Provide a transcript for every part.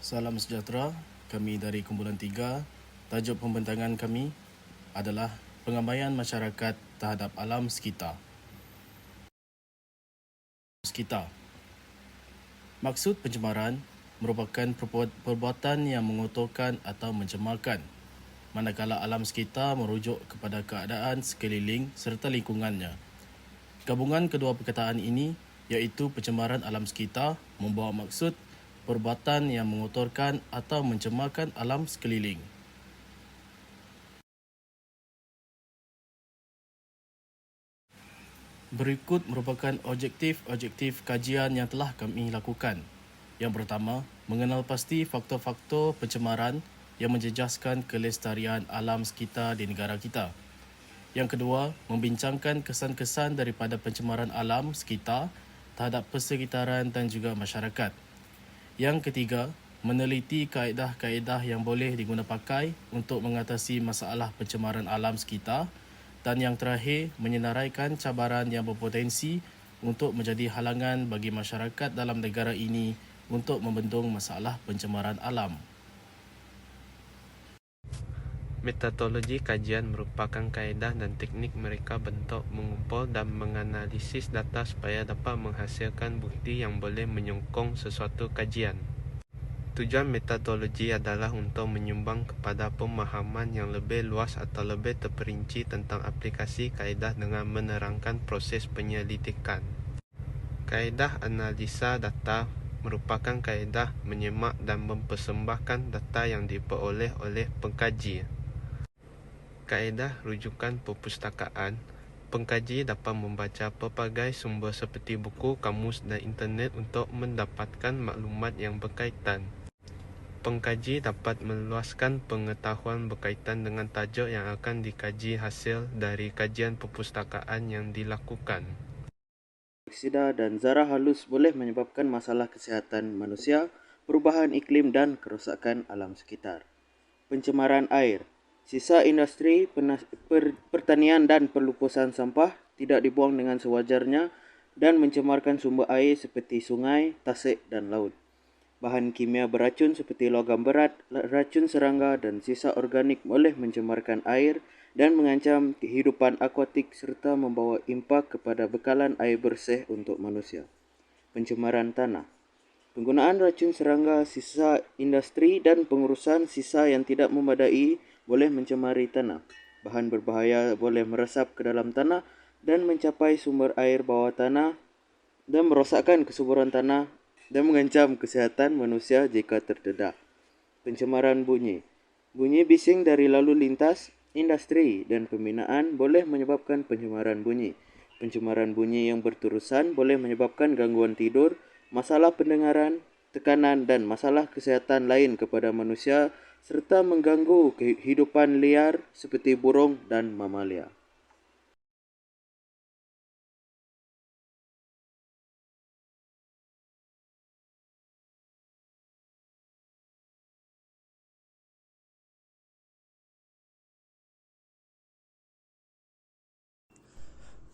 Salam sejahtera, kami dari Kumpulan 3. Tajuk pembentangan kami adalah pengabaian masyarakat terhadap alam sekitar. Maksud pencemaran merupakan perbuatan yang mengotorkan atau mencemarkan, manakala alam sekitar merujuk kepada keadaan sekeliling serta lingkungannya. Gabungan kedua perkataan ini iaitu pencemaran alam sekitar membawa maksud perbuatan yang mengotorkan atau mencemarkan alam sekeliling. Berikut merupakan objektif kajian yang telah kami lakukan. Yang pertama, mengenal pasti faktor-faktor pencemaran yang menjejaskan kelestarian alam sekitar di negara kita. Yang kedua, membincangkan kesan-kesan daripada pencemaran alam sekitar terhadap persekitaran dan juga masyarakat. Yang ketiga, meneliti kaedah-kaedah yang boleh digunakan pakai untuk mengatasi masalah pencemaran alam sekitar. Dan yang terakhir, menyenaraikan cabaran yang berpotensi untuk menjadi halangan bagi masyarakat dalam negara ini untuk membendung masalah pencemaran alam. Metodologi kajian merupakan kaedah dan teknik mereka bentuk mengumpul dan menganalisis data supaya dapat menghasilkan bukti yang boleh menyokong sesuatu kajian. Tujuan metodologi adalah untuk menyumbang kepada pemahaman yang lebih luas atau lebih terperinci tentang aplikasi kaedah dengan menerangkan proses penyelidikan. Kaedah analisa data merupakan kaedah menyemak dan mempersembahkan data yang diperoleh oleh pengkaji. Kaedah rujukan perpustakaan, pengkaji dapat membaca pelbagai sumber seperti buku, kamus dan internet untuk mendapatkan maklumat yang berkaitan. Pengkaji dapat meluaskan pengetahuan berkaitan dengan tajuk yang akan dikaji hasil dari kajian perpustakaan yang dilakukan. Dioksida dan zarah halus boleh menyebabkan masalah kesihatan manusia, perubahan iklim dan kerosakan alam sekitar. Pencemaran air. Sisa industri, pertanian dan pelupusan sampah tidak dibuang dengan sewajarnya dan mencemarkan sumber air seperti sungai, tasik dan laut. Bahan kimia beracun seperti logam berat, racun serangga dan sisa organik boleh mencemarkan air dan mengancam kehidupan akuatik serta membawa impak kepada bekalan air bersih untuk manusia. Pencemaran tanah. Penggunaan racun serangga, sisa industri dan pengurusan sisa yang tidak memadai boleh mencemari tanah. Bahan berbahaya boleh meresap ke dalam tanah dan mencapai sumber air bawah tanah dan merosakkan kesuburan tanah dan mengancam kesihatan manusia jika terdedah. Pencemaran bunyi. Bunyi bising dari lalu lintas, industri dan pembinaan boleh menyebabkan pencemaran bunyi. Pencemaran bunyi yang berterusan boleh menyebabkan gangguan tidur, masalah pendengaran, tekanan dan masalah kesihatan lain kepada manusia serta mengganggu kehidupan liar seperti burung dan mamalia.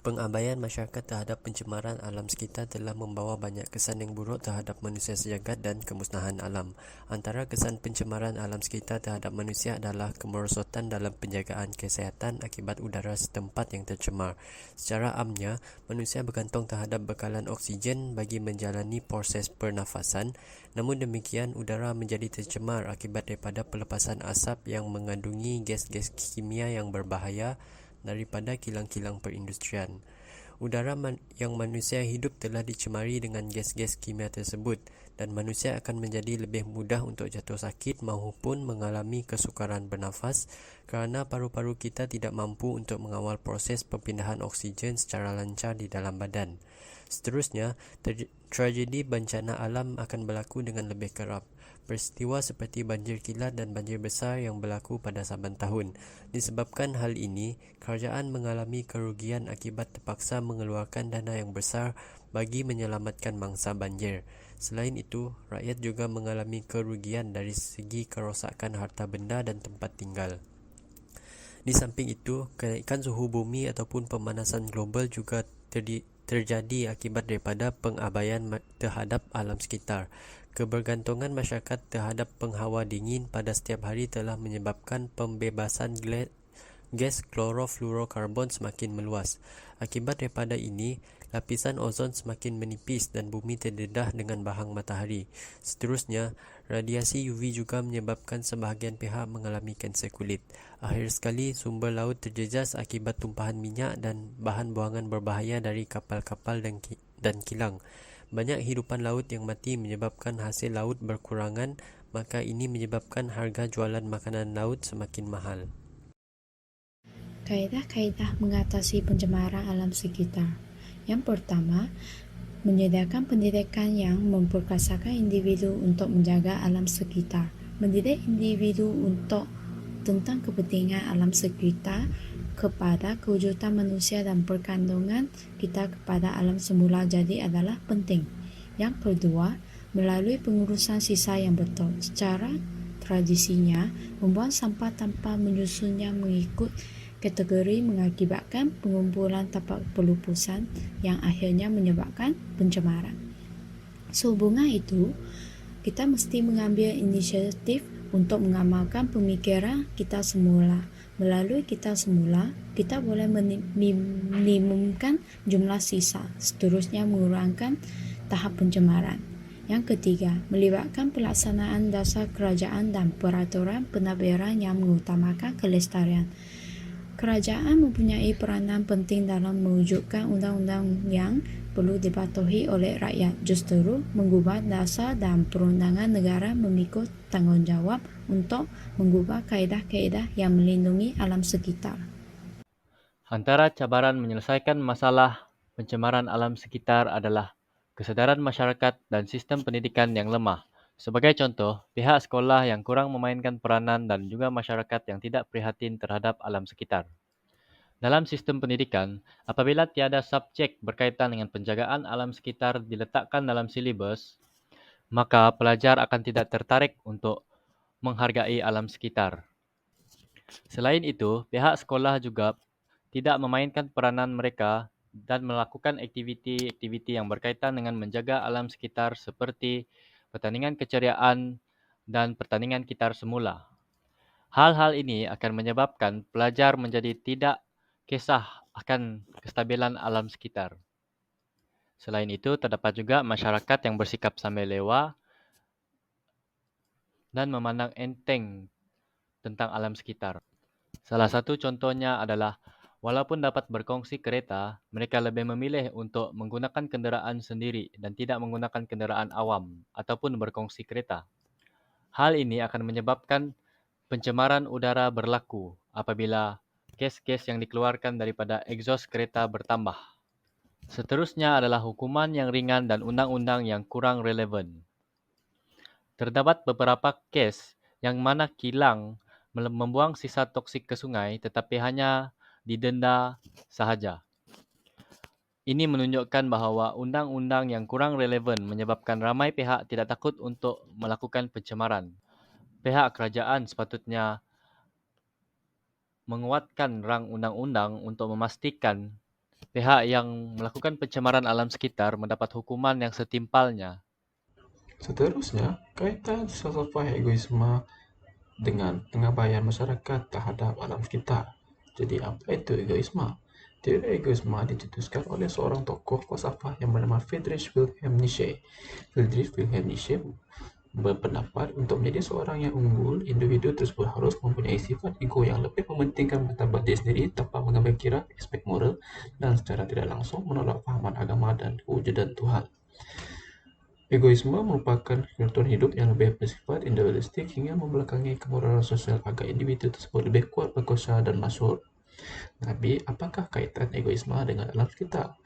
Pengabaian masyarakat terhadap pencemaran alam sekitar telah membawa banyak kesan yang buruk terhadap manusia sejagat dan kemusnahan alam. Antara kesan pencemaran alam sekitar terhadap manusia adalah kemerosotan dalam penjagaan kesihatan akibat udara setempat yang tercemar. Secara amnya, manusia bergantung terhadap bekalan oksigen bagi menjalani proses pernafasan. Namun demikian, udara menjadi tercemar akibat daripada pelepasan asap yang mengandungi gas-gas kimia yang berbahaya daripada kilang-kilang perindustrian. Udara yang manusia hidup telah dicemari dengan gas-gas kimia tersebut dan manusia akan menjadi lebih mudah untuk jatuh sakit maupun mengalami kesukaran bernafas kerana paru-paru kita tidak mampu untuk mengawal proses perpindahan oksigen secara lancar di dalam badan. Seterusnya, tragedi bencana alam akan berlaku dengan lebih kerap. Peristiwa seperti banjir kilat dan banjir besar yang berlaku pada saban tahun. Disebabkan hal ini, kerajaan mengalami kerugian akibat terpaksa mengeluarkan dana yang besar bagi menyelamatkan mangsa banjir. Selain itu, rakyat juga mengalami kerugian dari segi kerosakan harta benda dan tempat tinggal. Di samping itu, kenaikan suhu bumi ataupun pemanasan global juga terjadi akibat daripada pengabaian terhadap alam sekitar. Kebergantungan masyarakat terhadap penghawa dingin pada setiap hari telah menyebabkan pembebasan gas klorofluorokarbon semakin meluas. Akibat daripada ini, lapisan ozon semakin menipis dan bumi terdedah dengan bahang matahari. Seterusnya, radiasi UV juga menyebabkan sebahagian pihak mengalami kanser kulit. Akhir sekali, sumber laut terjejas akibat tumpahan minyak dan bahan buangan berbahaya dari kapal-kapal dan kilang. Banyak hidupan laut yang mati menyebabkan hasil laut berkurangan, maka ini menyebabkan harga jualan makanan laut semakin mahal. Kaedah-kaedah mengatasi pencemaran alam sekitar. Yang pertama, menyediakan pendidikan yang memperkasakan individu untuk menjaga alam sekitar. Mendidik individu tentang kepentingan alam sekitar kepada kewujudan manusia dan perkandungan kita kepada alam semula jadi adalah penting. Yang kedua, melalui pengurusan sisa yang betul. Secara tradisinya, membuang sampah tanpa menyusunnya mengikut kategori mengakibatkan pengumpulan tapak pelupusan yang akhirnya menyebabkan pencemaran. Sehubungan itu, kita mesti mengambil inisiatif untuk mengamalkan pemikiran kita semula. Melalui kita semula, kita boleh minimumkan jumlah sisa, seterusnya mengurangkan tahap pencemaran. Yang ketiga, melibatkan pelaksanaan dasar kerajaan dan peraturan pentadbiran yang mengutamakan kelestarian. Kerajaan mempunyai peranan penting dalam mewujudkan undang-undang yang perlu dipatuhi oleh rakyat. Justru mengubah dasar dan perundangan negara memikul tanggungjawab untuk mengubah kaedah-kaedah yang melindungi alam sekitar. Antara cabaran menyelesaikan masalah pencemaran alam sekitar adalah kesedaran masyarakat dan sistem pendidikan yang lemah. Sebagai contoh, pihak sekolah yang kurang memainkan peranan dan juga masyarakat yang tidak prihatin terhadap alam sekitar. Dalam sistem pendidikan, apabila tiada subjek berkaitan dengan penjagaan alam sekitar diletakkan dalam silibus, maka pelajar akan tidak tertarik untuk menghargai alam sekitar. Selain itu, pihak sekolah juga tidak memainkan peranan mereka dan melakukan aktiviti-aktiviti yang berkaitan dengan menjaga alam sekitar seperti pertandingan keceriaan dan pertandingan gitar semula. Hal-hal ini akan menyebabkan pelajar menjadi tidak kisah akan kestabilan alam sekitar. Selain itu, terdapat juga masyarakat yang bersikap sambil lewa dan memandang enteng tentang alam sekitar. Salah satu contohnya adalah walaupun dapat berkongsi kereta, mereka lebih memilih untuk menggunakan kenderaan sendiri dan tidak menggunakan kenderaan awam ataupun berkongsi kereta. Hal ini akan menyebabkan pencemaran udara berlaku apabila gas-gas yang dikeluarkan daripada egsos kereta bertambah. Seterusnya adalah hukuman yang ringan dan undang-undang yang kurang relevan. Terdapat beberapa kes yang mana kilang membuang sisa toksik ke sungai tetapi hanya didenda sahaja. Ini menunjukkan bahawa undang-undang yang kurang relevan menyebabkan ramai pihak tidak takut untuk melakukan pencemaran. Pihak kerajaan sepatutnya menguatkan rang undang-undang untuk memastikan pihak yang melakukan pencemaran alam sekitar mendapat hukuman yang setimpalnya. Seterusnya, kaitan filsafat egoisme dengan pengabaian masyarakat terhadap alam sekitar. Jadi, apa itu egoisme? Teori egoisme dicetuskan oleh seorang tokoh falsafah yang bernama Friedrich Wilhelm Nietzsche. Friedrich Wilhelm Nietzsche berpendapat untuk menjadi seorang yang unggul, individu tersebut harus mempunyai sifat ego yang lebih mementingkan martabat diri sendiri tanpa mengambil kira aspek moral dan secara tidak langsung menolak fahaman agama dan kewujudan Tuhan. Egoisme merupakan ketentuan hidup yang lebih bersifat individualistik hingga membelakangi kemoralan sosial agar individu tersebut lebih kuat, berkuasa dan masyhur. Tapi, apakah kaitan egoisme dengan alam sekitar?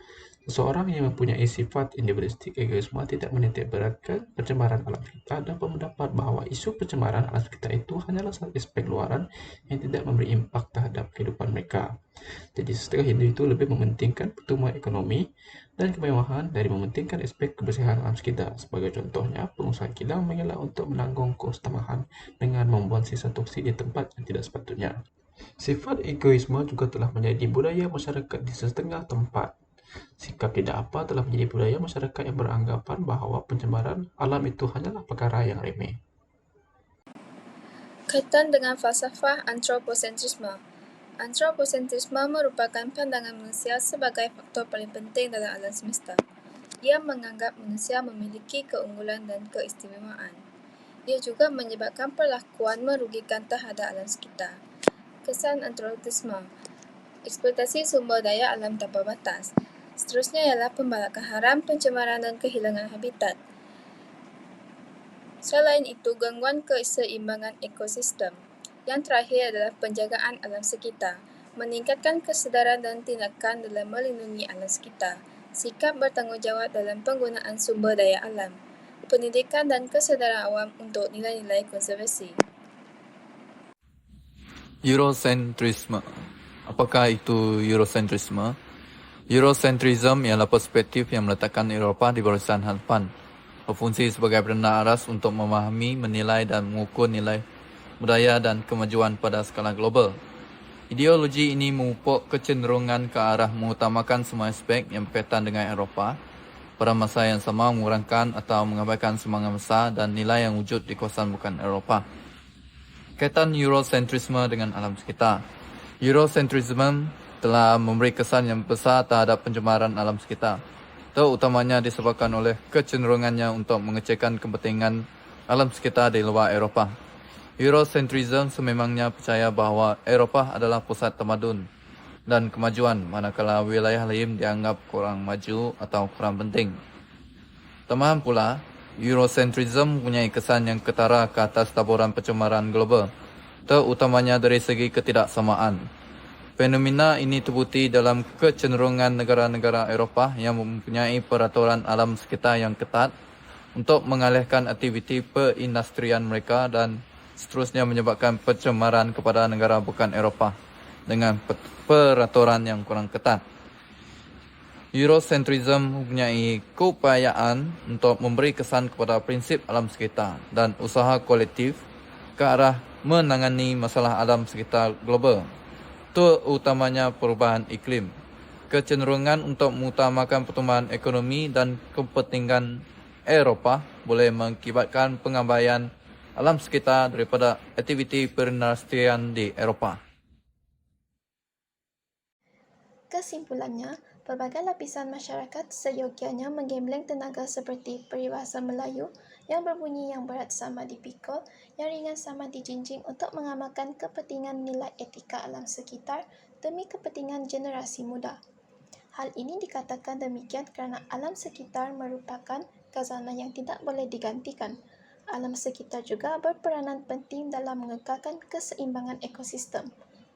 Seseorang yang mempunyai sifat individualistik egoisme tidak menitik beratkan pencemaran alam sekitar dan berpendapat bahawa isu pencemaran alam sekitar itu hanyalah satu aspek luaran yang tidak memberi impak terhadap kehidupan mereka. Jadi, setengah individu lebih mementingkan pertumbuhan ekonomi dan kemewahan dari mementingkan aspek kebersihan alam sekitar. Sebagai contohnya, pengusaha kilang mengelak untuk menanggung kos tambahan dengan membuang sisa toksik di tempat yang tidak sepatutnya. Sifat egoisme juga telah menjadi budaya masyarakat di setengah tempat. Sikap tidak apa telah menjadi budaya masyarakat yang beranggapan bahawa pencemaran alam itu hanyalah perkara yang remeh. Kaitan dengan falsafah antroposentrisme. Antroposentrisme merupakan pandangan manusia sebagai faktor paling penting dalam alam semesta. Ia menganggap manusia memiliki keunggulan dan keistimewaan. Ia juga menyebabkan perlakuan merugikan terhadap alam sekitar. Kesan antroposentrisme. Eksploitasi sumber daya alam tanpa batas. Seterusnya ialah pembalakan haram, pencemaran dan kehilangan habitat. Selain itu, gangguan keseimbangan ekosistem. Yang terakhir adalah penjagaan alam sekitar, meningkatkan kesedaran dan tindakan dalam melindungi alam sekitar, sikap bertanggungjawab dalam penggunaan sumber daya alam, pendidikan dan kesedaran awam untuk nilai-nilai konservasi. Eurocentrisme. Apakah itu Eurocentrisme? Eurocentrism ialah perspektif yang meletakkan Eropah di barisan hadapan, berfungsi sebagai perdana aras untuk memahami, menilai dan mengukur nilai budaya dan kemajuan pada skala global. Ideologi ini memupuk kecenderungan ke arah mengutamakan semua aspek yang berkaitan dengan Eropah, pada masa yang sama mengurangkan atau mengabaikan semangat besar dan nilai yang wujud di kawasan bukan Eropah. Kaitan Eurocentrisme dengan alam sekitar. Eurocentrism telah memberi kesan yang besar terhadap pencemaran alam sekitar, terutamanya disebabkan oleh kecenderungannya untuk mengecehkan kepentingan alam sekitar di luar Eropah. Eurocentrism sememangnya percaya bahawa Eropah adalah pusat tamadun dan kemajuan, manakala wilayah lain dianggap kurang maju atau kurang penting. Tambahan pula, Eurocentrism mempunyai kesan yang ketara ke atas taburan pencemaran global, terutamanya dari segi ketidaksamaan. Fenomena ini terbukti dalam kecenderungan negara-negara Eropah yang mempunyai peraturan alam sekitar yang ketat untuk mengalihkan aktiviti perindustrian mereka dan seterusnya menyebabkan pencemaran kepada negara bukan Eropah dengan peraturan yang kurang ketat. Eurocentrism mempunyai keupayaan untuk memberi kesan kepada prinsip alam sekitar dan usaha kolektif ke arah menangani masalah alam sekitar global, terutamanya perubahan iklim. Kecenderungan untuk mengutamakan pertumbuhan ekonomi dan kepentingan Eropah boleh mengakibatkan pengabaian alam sekitar daripada aktiviti perindustrian di Eropah. Kesimpulannya, pelbagai lapisan masyarakat seyogyanya menggambling tenaga seperti peribahasa Melayu yang berbunyi yang berat sama dipikul, yang ringan sama dijinjing untuk mengamalkan kepentingan nilai etika alam sekitar demi kepentingan generasi muda. Hal ini dikatakan demikian kerana alam sekitar merupakan khazanah yang tidak boleh digantikan. Alam sekitar juga berperanan penting dalam mengekalkan keseimbangan ekosistem.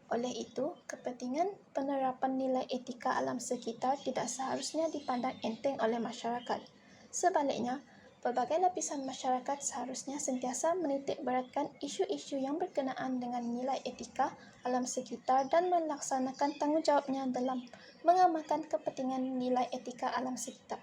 Oleh itu, kepentingan penerapan nilai etika alam sekitar tidak seharusnya dipandang enteng oleh masyarakat. Sebaliknya, pelbagai lapisan masyarakat seharusnya sentiasa menitik beratkan isu-isu yang berkenaan dengan nilai etika alam sekitar dan melaksanakan tanggungjawabnya dalam mengamalkan kepentingan nilai etika alam sekitar.